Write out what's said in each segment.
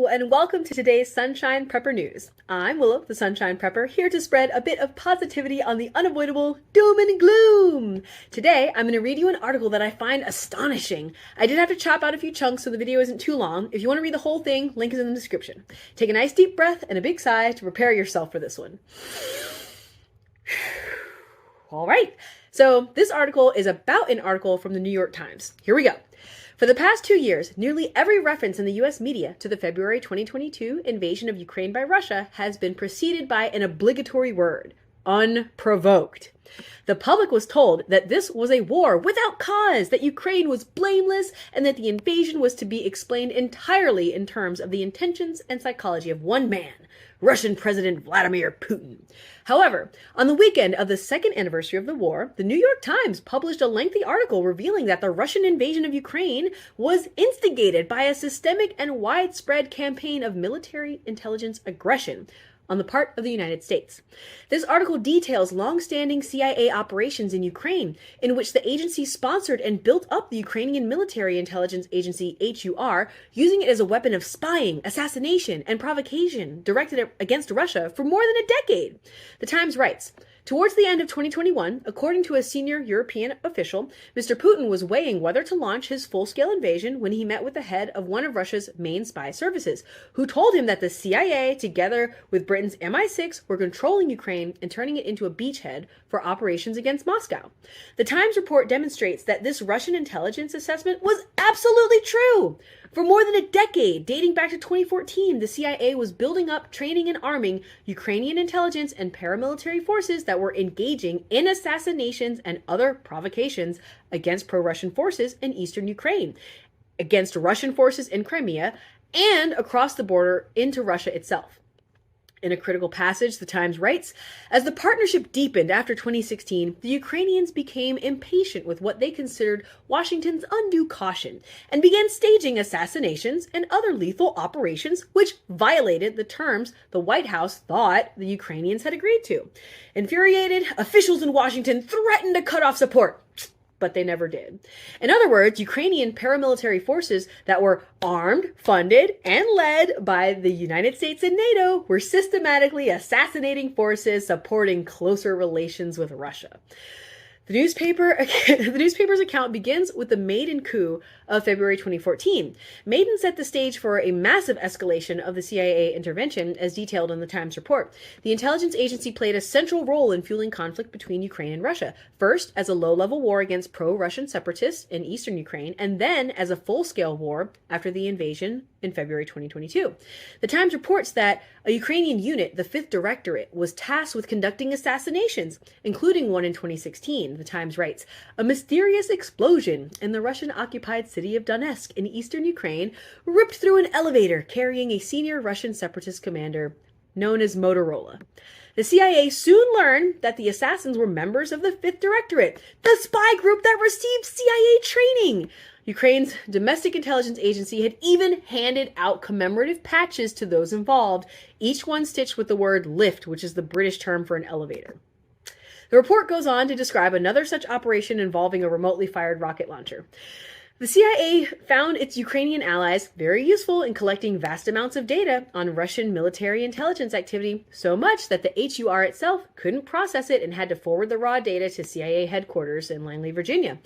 Hello, and welcome to today's Sunshine Prepper News. I'm Willow, the Sunshine Prepper, here to spread a bit of positivity on the unavoidable doom and gloom. Today, I'm going to read you an article that I find astonishing. I did have to chop out a few chunks so the video isn't too long. If you want to read the whole thing, link is in the description. Take a nice deep breath and a big sigh to prepare yourself for this one. All right, so this article is about an article from the New York Times. Here we go. For the past 2 years, nearly every reference in the U.S. media to the February 2022 invasion of Ukraine by Russia has been preceded by an obligatory word: unprovoked. The public was told that this was a war without cause, that Ukraine was blameless, and that the invasion was to be explained entirely in terms of the intentions and psychology of one man, Russian President Vladimir Putin. However, on the weekend of the second anniversary of the war, the New York Times published a lengthy article revealing that the Russian invasion of Ukraine was instigated by a systemic and widespread campaign of military intelligence aggression on the part of the United States. This article details long-standing CIA operations in Ukraine, in which the agency sponsored and built up the Ukrainian military intelligence agency HUR, using it as a weapon of spying, assassination, and provocation directed against Russia for more than a decade. The Times writes, towards the end of 2021, according to a senior European official, Mr. Putin was weighing whether to launch his full-scale invasion when he met with the head of one of Russia's main spy services, who told him that the CIA, together with Britain's MI6, were controlling Ukraine and turning it into a beachhead for operations against Moscow. The Times report demonstrates that this Russian intelligence assessment was absolutely true. For more than a decade, dating back to 2014, the CIA was building up, training, and arming Ukrainian intelligence and paramilitary forces that were engaging in assassinations and other provocations against pro-Russian forces in eastern Ukraine, against Russian forces in Crimea, and across the border into Russia itself. In a critical passage, the Times writes, as the partnership deepened after 2016, the Ukrainians became impatient with what they considered Washington's undue caution and began staging assassinations and other lethal operations which violated the terms the White House thought the Ukrainians had agreed to. Infuriated, officials in Washington threatened to cut off support, but they never did. In other words, Ukrainian paramilitary forces that were armed, funded, and led by the United States and NATO were systematically assassinating forces supporting closer relations with Russia. The newspaper's account begins with the maiden coup of February 2014. Maiden set the stage for a massive escalation of the CIA intervention, as detailed in the Times report. The intelligence agency played a central role in fueling conflict between Ukraine and Russia, first as a low-level war against pro-Russian separatists in eastern Ukraine, and then as a full-scale war after the invasion in February 2022. The Times reports that a Ukrainian unit, the 5th Directorate, was tasked with conducting assassinations, including one in 2016. The Times writes, a mysterious explosion in the Russian-occupied city of Donetsk in eastern Ukraine ripped through an elevator carrying a senior Russian separatist commander known as Motorola. The CIA soon learned that the assassins were members of the 5th Directorate, the spy group that received CIA training. Ukraine's domestic intelligence agency had even handed out commemorative patches to those involved, each one stitched with the word lift, which is the British term for an elevator. The report goes on to describe another such operation involving a remotely fired rocket launcher. The CIA found its Ukrainian allies very useful in collecting vast amounts of data on Russian military intelligence activity, so much that the HUR itself couldn't process it and had to forward the raw data to CIA headquarters in Langley, Virginia.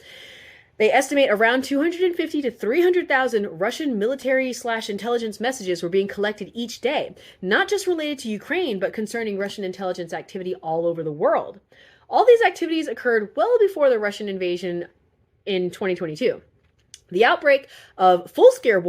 They estimate around 250 to 300,000 Russian military/intelligence messages were being collected each day, not just related to Ukraine, but concerning Russian intelligence activity all over the world. All these activities occurred well before the Russian invasion in 2022. The outbreak of full-scale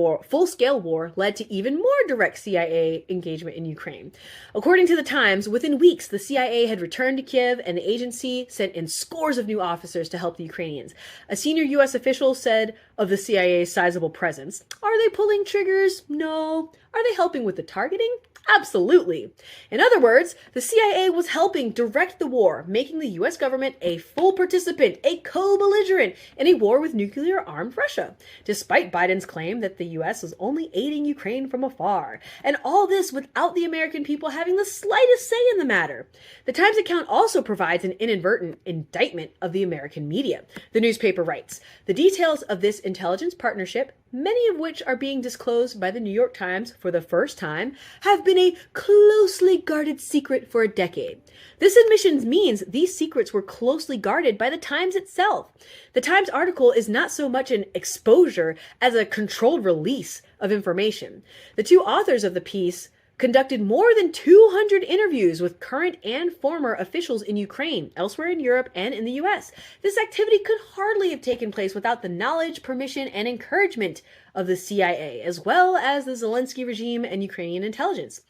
war led to even more direct CIA engagement in Ukraine. According to the Times, within weeks, the CIA had returned to Kiev and the agency sent in scores of new officers to help the Ukrainians. A senior U.S. official said of the CIA's sizable presence, "Are they pulling triggers? No. Are they helping with the targeting? Absolutely." In other words, the CIA was helping direct the war, making the U.S. government a full participant, a co-belligerent in a war with nuclear-armed Russia, despite Biden's claim that the U.S. was only aiding Ukraine from afar. And all this without the American people having the slightest say in the matter. The Times account also provides an inadvertent indictment of the American media. The newspaper writes, the details of this intelligence partnership many of which are being disclosed by the New York Times for the first time, have been a closely guarded secret for a decade. This admission means these secrets were closely guarded by the Times itself. The Times article is not so much an exposure as a controlled release of information. The two authors of the piece conducted more than 200 interviews with current and former officials in Ukraine, elsewhere in Europe, and in the US. This activity could hardly have taken place without the knowledge, permission, and encouragement of the CIA, as well as the Zelensky regime and Ukrainian intelligence.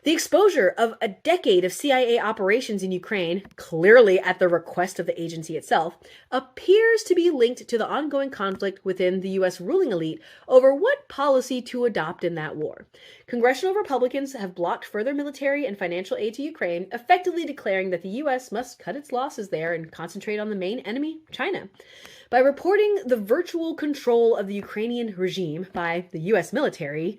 The exposure of a decade of CIA operations in Ukraine, clearly at the request of the agency itself, appears to be linked to the ongoing conflict within the U.S. ruling elite over what policy to adopt in that war. Congressional Republicans have blocked further military and financial aid to Ukraine, effectively declaring that the U.S. must cut its losses there and concentrate on the main enemy, China. By reporting the virtual control of the Ukrainian regime by the U.S. military,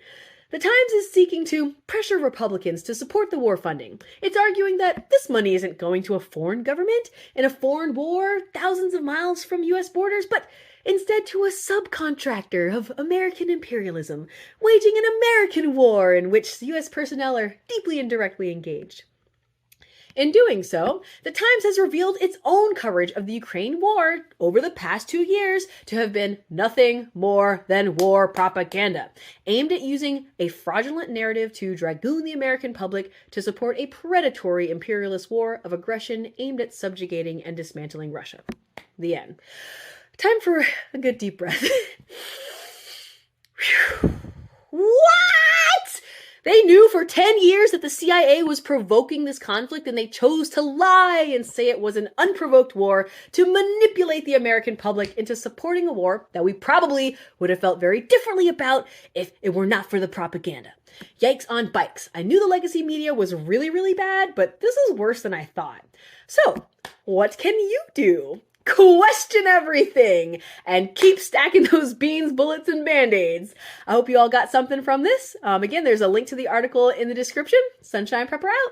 the Times is seeking to pressure Republicans to support the war funding. It's arguing that this money isn't going to a foreign government in a foreign war thousands of miles from U.S. borders, but instead to a subcontractor of American imperialism, waging an American war in which U.S. personnel are deeply indirectly engaged. In doing so, the Times has revealed its own coverage of the Ukraine war over the past 2 years to have been nothing more than war propaganda, aimed at using a fraudulent narrative to dragoon the American public to support a predatory imperialist war of aggression aimed at subjugating and dismantling Russia. The end. Time for a good deep breath. What? They knew for 10 years that the CIA was provoking this conflict, and they chose to lie and say it was an unprovoked war to manipulate the American public into supporting a war that we probably would have felt very differently about if it were not for the propaganda. Yikes on bikes. I knew the legacy media was really, really bad, but this is worse than I thought. So, what can you do? Question everything and keep stacking those beans, bullets, and band-aids. I hope you all got something from this. Again, there's a link to the article in the description. Sunshine Prepper out.